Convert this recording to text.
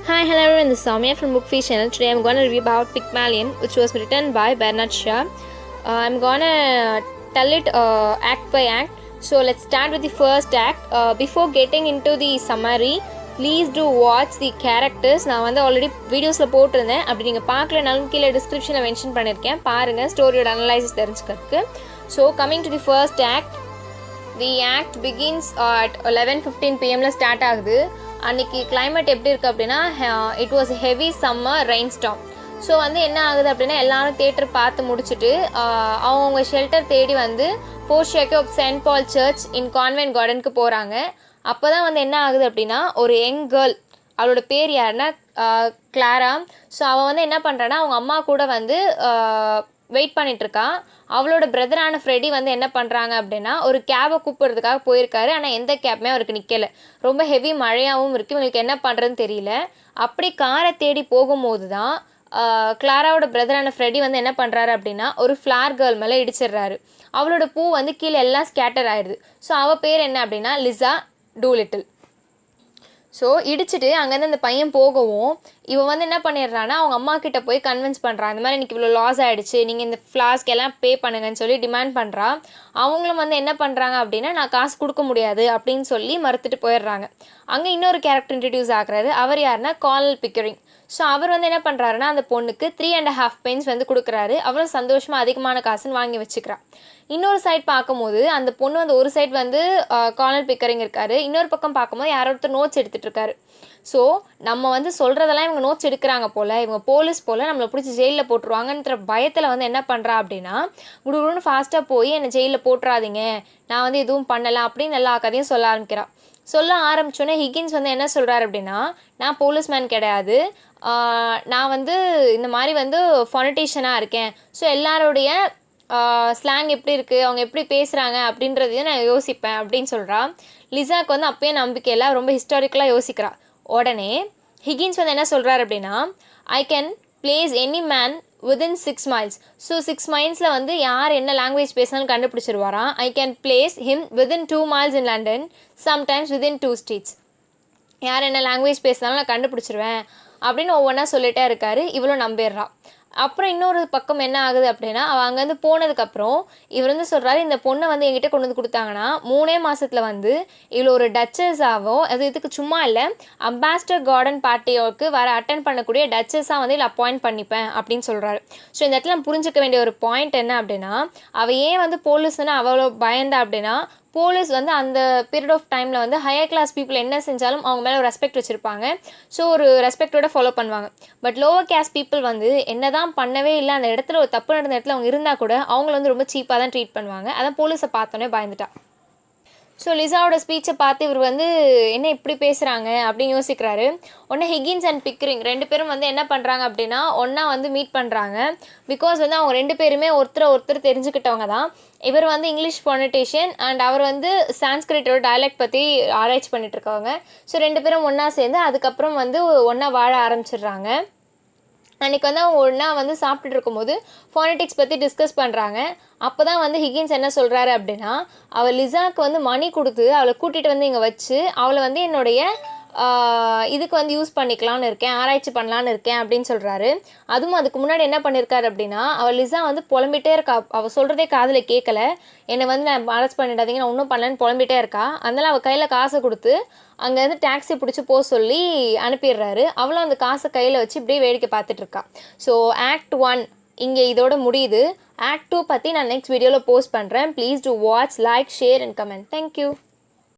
Hi, hello everyone, this is Soumya from Book Feast channel. Today I'm going to review about Pygmalion, which was written by Bernard Shaw. I'm going to tell it act by act. So let's start with the first act. Before getting into the summary, please do watch the characters. நான் வந்து already வீடியோஸில் போட்டிருந்தேன். அப்படி நீங்கள் பார்க்கலனாலும் கீழே டிஸ்கிரிப்ஷனில் mention பண்ணியிருக்கேன். பாருங்கள் ஸ்டோரியோட அனலைசிஸ் தெரிஞ்சுக்கிறதுக்கு. So coming to the first act, the act begins at 11:15 PM start ஆகுது. அன்றைக்கி கிளைமேட் எப்படி இருக்குது அப்படின்னா it was heavy summer rain storm. So வந்து என்ன ஆகுது அப்படின்னா எல்லாரும் தேட்டர் பார்த்து முடிச்சுட்டு அவங்க ஷெல்டர் தேடி வந்து போர்ஷியாக்கே of Saint Paul church in convent கார்டனுக்கு போகிறாங்க. அப்போ தான் வந்து என்ன ஆகுது அப்படின்னா ஒரு யங் கேர்ள், அவளோட பேர் யாருன்னா கிளாரா. ஸோ அவள் வந்து என்ன பண்ணுறான்னா அவங்க அம்மா கூட வந்து வெயிட் பண்ணிகிட்ருக்கா. அவளோட பிரதரான ஃப்ரெடி வந்து என்ன பண்ணுறாங்க அப்படின்னா ஒரு கேபை கூப்பிட்றதுக்காக போயிருக்காரு. ஆனால் எந்த கேப்புமே அவருக்கு நிற்கலை. ரொம்ப ஹெவி மழையாகவும் இருக்குது. இவங்களுக்கு என்ன பண்ணுறதுன்னு தெரியல. அப்படி காரை தேடி போகும்போது தான் கிளாராவோட பிரதரான ஃப்ரெடி வந்து என்ன பண்ணுறாரு அப்படின்னா ஒரு ஃப்ளார் கேர்ள் மேலே இடிச்சிடுறாரு. அவளோட பூ வந்து கீழே எல்லாம் ஸ்கேட்டர் ஆகிடுது. ஸோ அவள் பேர் என்ன அப்படின்னா லிசா டூலிட்டில். ஸோ இடிச்சிட்டு அங்கேருந்து அந்த பையன் போகவும் இவன் வந்து என்ன பண்ணிடுறான்னா அவங்க அம்மா கிட்ட போய் கன்வின்ஸ் பண்ணுறான். இந்த மாதிரி எனக்கு இவ்வளோ லாஸ் ஆகிடுச்சு, நீங்கள் இந்த ஃப்ளாஸ்க்கு எல்லாம் பே பண்ணுங்கன்னு சொல்லி டிமாண்ட் பண்ணுறா. அவங்களும் வந்து என்ன பண்ணுறாங்க அப்படின்னா நான் காசு கொடுக்க முடியாது அப்படின்னு சொல்லி மறுத்துட்டு போயிடுறாங்க. அங்கே இன்னொரு கேரக்டர் இன்ட்ரடியூஸ் ஆகுறாரு. அவர் யாருன்னா கார்னல் பிக்கரிங். ஸோ அவர் வந்து என்ன பண்ணுறாருன்னா அந்த பொண்ணுக்கு 3.5 pence வந்து கொடுக்குறாரு. அவரும் சந்தோஷமாக அதிகமான காசுன்னு வாங்கி வச்சுக்கிறான். இன்னொரு சைட் பார்க்கும்போது அந்த பொண்ணு வந்து ஒரு சைட் வந்து கார்னல் பிக்கரிங் இருக்காரு, இன்னொரு பக்கம் பார்க்கும்போது யாரோ ஒருத்தர் நோட்ஸ் எடுத்துகிட்டு இருக்காரு. ஸோ நம்ம வந்து சொல்கிறதெல்லாம் இவங்க நோட்ஸ் எடுக்கிறாங்க போல், இவங்க போலீஸ் போல் நம்மளை பிடிச்சி ஜெயிலில் போட்டுருவாங்கன்ற பயத்தில் வந்து என்ன பண்ணுறா அப்படின்னா குடுகுடுன்னு ஃபாஸ்ட்டாக போய் என்னை ஜெயிலில் போட்டுறாதீங்க, நான் வந்து எதுவும் பண்ணலை அப்படின்னு எல்லா கதையும் சொல்ல ஆரம்பிக்கிறான். சொல்ல ஆரம்பித்தோன்னே ஹிகின்ஸ் வந்து என்ன சொல்கிறார் அப்படின்னா நான் போலீஸ்மேன் கிடையாது, நான் வந்து இந்த மாதிரி வந்து ஃபொனட்டிஷியனாக இருக்கேன். ஸோ எல்லாருடைய ஸ்லாங் எப்படி இருக்குது, அவங்க எப்படி பேசுகிறாங்க அப்படின்றதையும் நான் யோசிப்பேன் அப்படின்னு சொல்கிறா. லிசாக்கு வந்து அப்பயே நம்பிக்கையில் ரொம்ப ஹிஸ்டாரிக்கலாக யோசிக்கிறா. உடனே ஹிகின்ஸ் வந்து என்ன சொல்கிறார் அப்படின்னா I can place any man within 6 miles. So 6 miles வந்து யார் என்ன லாங்குவேஜ் பேசினாலும் கண்டுபிடிச்சிருவாராம். I can place him within 2 miles in London, sometimes within 2 streets. யார் என்ன லாங்குவேஜ் பேசினாலும் நான் கண்டுபிடிச்சிருவேன் அப்படின்னு ஒவ்வொன்றா சொல்லிட்டே இருக்காரு. இவ்வளோ நம்பிடுறா. அப்புறம் இன்னொரு பக்கம் என்ன ஆகுது அப்படின்னா அவள் அங்கேருந்து போனதுக்கப்புறம் இவர் வந்து சொல்கிறாரு இந்த பொண்ணை வந்து என்கிட்ட கொண்டு வந்து கொடுத்தாங்கன்னா 3 மாதத்தில் வந்து இவ்வளோ ஒரு டச்சஸாவோ அது இதுக்கு சும்மா இல்லை அம்பாஸ்டர் கார்டன் பார்ட்டியோக்கு வர அட்டன் பண்ணக்கூடிய டச்சஸாக வந்து இல்லை அப்பாயிண்ட் பண்ணிப்பேன் அப்படின்னு சொல்கிறாரு. ஸோ இந்த இடத்துல நம்ம புரிஞ்சிக்க வேண்டிய ஒரு பாயிண்ட் என்ன அப்படின்னா அவள் ஏன் வந்து போலீஸ்ன்னு அவ்வளோ பயந்தா அப்படின்னா போலீஸ் வந்து அந்த பீரியட் ஆஃப் டைமில் வந்து ஹையர் கிளாஸ் பீப்புள் என்ன செஞ்சாலும் அவங்க மேலே ஒரு ரெஸ்பெக்ட் வச்சுருப்பாங்க. ஸோ ஒரு ரெஸ்பெக்டோட ஃபாலோ பண்ணுவாங்க. பட் லோவர் கேஸ்ட் பீப்புள் வந்து என்ன தான் பண்ணவே இல்லை, அந்த இடத்துல ஒரு தப்பு நடந்த இடத்துல அவங்க இருந்தால் கூட அவங்கள வந்து ரொம்ப சீப்பாக தான் ட்ரீட் பண்ணுவாங்க. அதான் போலீஸை பார்த்தோன்னே பயந்துட்டா. ஸோ லிசாவோட ஸ்பீச்சை பார்த்து இவர் வந்து என்ன இப்படி பேசுகிறாங்க அப்படின்னு யோசிக்கிறாரு. உடனே ஹிகின்ஸ் அண்ட் பிக்கரிங் 2 பேரும் வந்து என்ன பண்ணுறாங்க அப்படின்னா ஒன்றா வந்து மீட் பண்ணுறாங்க. பிகாஸ் வந்து அவங்க 2 பேருமே ஒருத்தர் தெரிஞ்சுக்கிட்டவங்க தான். இவர் வந்து இங்கிலீஷ் ஃபொனட்டிஷியன் அண்ட் அவர் வந்து சான்ஸ்கிரிட்டோட டயலெக்ட் பற்றி ஆராய்ச்சி பண்ணிகிட்ருக்காங்க. ஸோ 2 பேரும் ஒன்றா சேர்ந்து அதுக்கப்புறம் வந்து ஒன்றா வாழ ஆரம்பிச்சிடுறாங்க. அன்றைக்கி வந்து அவங்க ஒன்றா வந்து சாப்பிட்டுட்டு இருக்கும்போது ஃபோனட்டிக்ஸ் பற்றி டிஸ்கஸ் பண்ணுறாங்க. அப்போ தான் வந்து ஹிகின்ஸ் என்ன சொல்கிறாரு அப்படின்னா அவள் லிசாக்கு வந்து மணி கொடுத்து அவளை கூட்டிகிட்டு வந்து இங்கே வச்சு அவளை வந்து என்னுடைய இதுக்கு வந்து யூஸ் பண்ணிக்கலான்னு இருக்கேன், ஆராய்ச்சி பண்ணலான்னு இருக்கேன் அப்படின்னு சொல்கிறாரு. அதுவும் அதுக்கு முன்னாடி என்ன பண்ணியிருக்காரு அப்படின்னா அவள் லிசா வந்து புலம்பிகிட்டே இருக்கா. அவள் சொல்கிறதே காதில் கேட்கல, என்னை வந்து நான் அரெஸ்ட் பண்ணிடாதீங்க, நான் ஒன்றும் பண்ணலன்னு புலம்பிகிட்டே இருக்கா. அதனால் அவள் கையில் காசை கொடுத்து அங்கேருந்து டாக்ஸி பிடிச்சி போக சொல்லி அனுப்பிடுறாரு. அவளும் அந்த காசை கையில் வச்சு இப்படியே வேடிக்கை பார்த்துட்ருக்கா. ஸோ Act 1 இங்கே இதோட முடியுது. Act 2 பற்றி நான் நெக்ஸ்ட் வீடியோவில் போஸ்ட் பண்ணுறேன். Please to watch, like, share and comment. Thank you.